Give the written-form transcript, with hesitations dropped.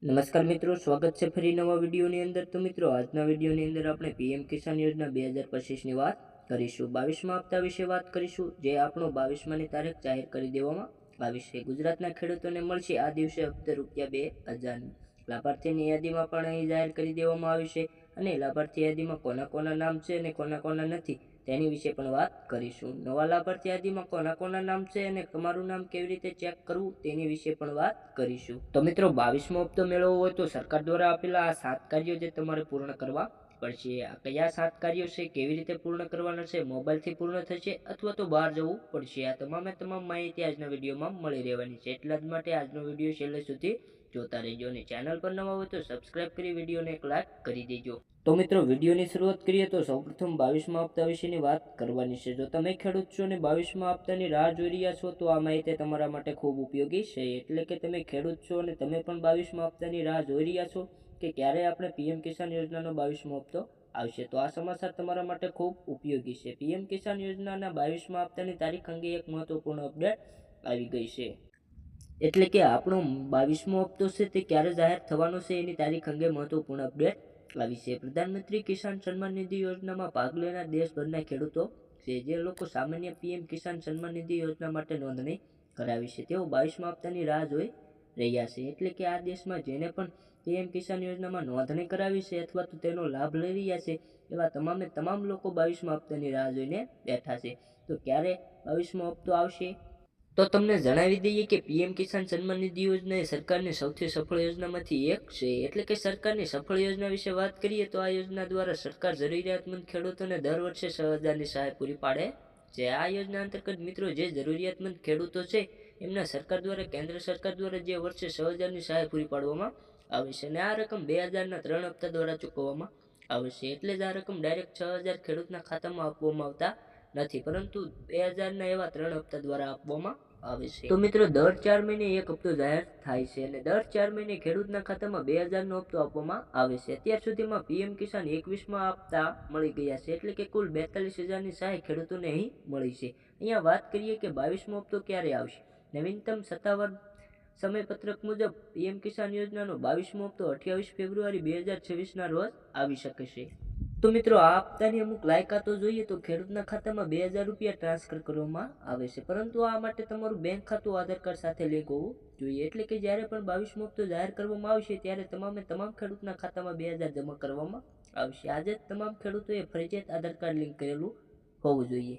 નમસ્કાર મિત્રો, સ્વાગત છે ફરી નવા વિડીયોની અંદર। તો મિત્રો, આજના વિડીયોની અંદર આપણે પીએમ કિસાન યોજના 2025ની વાત કરીશું। 22મા હપ્તા વિશે વાત કરીશું, જે આપણો 22માની તારીખ જાહેર કરી દેવામાં આવી છે। ગુજરાતના ખેડૂતોને મળશે આ દિવસે હપ્તે ₹2000। લાભાર્થીની યાદીમાં પણ અહીં જાહેર કરી દેવામાં આવી છે, અને લાભાર્થી યાદીમાં કોના કોના નામ છે અને કોના કોના નથી તેની વિશે પણ વાત કરીશું। નવા લાભાર્થી યાદીમાં કોના કોના નામ છે અને તમારું નામ કેવી રીતે ચેક કરવું તેની વિશે પણ વાત કરીશું। તો મિત્રો, 22મો હપ્તો મેળવવો હોય તો સરકાર દ્વારા આપેલા આ 7 કાર્યો જે તમારે પૂર્ણ કરવા પડશે। આ કયા 7 કાર્યો છે, કેવી રીતે પૂર્ણ કરવાના છે, મોબાઈલથી પૂર્ણ થશે અથવા તો બહાર જવું પડશે, આ તમામ માહિતી આજના વિડીયોમાં મળી રહેવાની છે। એટલા જ માટે આજનો વિડીયો છેલ્લે સુધી જોતા રહેજો, અને ચેનલ પર નવા હોય તો સબસ્ક્રાઇબ કરી વિડીયોને એક લાઈક કરી દેજો। તો મિત્રો, વિડીયોની શરૂઆત કરીએ તો સૌપ્રથમ 22મા હપ્તા વિશેની વાત કરવાની છે। જો તમે ખેડૂત છો અને 22મા હપ્તાની રાહ જોઈ રહ્યા છો તો આ માહિતી તમારા માટે ખૂબ ઉપયોગી છે। એટલે કે તમે ખેડૂત છો અને તમે પણ 22મા હપ્તાની રાહ જોઈ રહ્યા છો કે ક્યારે આપણે પીએમ કિસાન યોજનાનો 22મો હપ્તો આવશે, તો આ સમાચાર તમારા માટે ખૂબ ઉપયોગી છે। પીએમ કિસાન યોજનાના 22મા હપ્તાની તારીખ અંગે એક મહત્વપૂર્ણ અપડેટ આવી ગઈ છે। એટલે કે આપણો 22મો હપ્તો છે તે ક્યારે જાહેર થવાનો છે એની તારીખ અંગે મહત્વપૂર્ણ અપડેટ આવી છે। પ્રધાનમંત્રી કિસાન સન્માન નિધિ યોજનામાં ભાગ લેનાર દેશભરના ખેડૂતો છે, જે લોકો સામાન્ય પીએમ કિસાન સન્માન નિધિ યોજના માટે નોંધણી કરાવી છે, તેઓ 22મા હપ્તાની રાહ જોઈ રહ્યા છે। એટલે કે આ દેશમાં જેને પણ પીએમ કિસાન યોજનામાં નોંધણી કરાવી છે અથવા તો તેનો લાભ લઈ રહ્યા છે, એવા તમામ લોકો 22મા હપ્તાની રાહ જોઈને બેઠા છે। તો ક્યારે 22મો હપ્તો આવશે? તો તમને જણાવી દઈએ કે પીએમ કિસાન સન્માન નિધિ યોજના એ સરકારની સૌથી સફળ યોજનામાંથી એક છે। એટલે કે સરકારની સફળ યોજના વિશે વાત કરીએ તો આ યોજના દ્વારા સરકાર જરૂરિયાતમંદ ખેડૂતોને દર વર્ષે 6000ની સહાય પૂરી પાડે છે। આ યોજના અંતર્ગત મિત્રો, જે જરૂરિયાતમંદ ખેડૂતો છે એમને સરકાર દ્વારા, કેન્દ્ર સરકાર દ્વારા જે વર્ષે 6000ની સહાય પૂરી પાડવામાં આવે છે, અને આ રકમ 2000ના 3 હપ્તા દ્વારા ચૂકવવામાં આવે છે। એટલે જ આ રકમ ડાયરેક્ટ 6000 ખેડૂતના ખાતામાં આપવામાં આવતા નથી, પરંતુ 2000ના એવા 3 હપ્તા દ્વારા આપવામાં આવે છે। તો મિત્રો, દર 4 મહિને એક હપ્તો જાહેર થાય છે, અને દર 4 મહિને ખેડૂતના ખાતામાં 2000નો હપ્તો આપવામાં આવે છે। અત્યાર સુધીમાં પીએમ કિસાન 21મા હપ્તા મળી ગયા છે, એટલે કે કુલ 42000ની સહાય ખેડૂતોને અહીં મળી છે। અહીંયા વાત કરીએ કે 22મો હપ્તો ક્યારે આવશે। નવીનતમ સત્તાવાર સમયપત્રક મુજબ પીએમ કિસાન યોજનાનો 22મો હપ્તો 28 ફેબ્રુઆરી 2026ના રોજ આવી શકે છે। તો મિત્રો, આ હપ્તાની અમુક લાયકાતો જોઈએ તો ખેડૂતના ખાતામાં 2000 રૂપિયા ટ્રાન્સફર કરવામાં આવે છે, પરંતુ આ માટે તમારું બેંક ખાતું આધાર કાર્ડ સાથે લિંક હોવું જોઈએ। એટલે કે જ્યારે પણ 22મો હપ્તો જાહેર કરવામાં આવશે ત્યારે તમામ ખેડૂતના ખાતામાં 2000 જમા કરવામાં આવશે। આજે તમામ ખેડૂતોએ ફરજિયાત આધાર કાર્ડ લિંક કરેલું હોવું જોઈએ।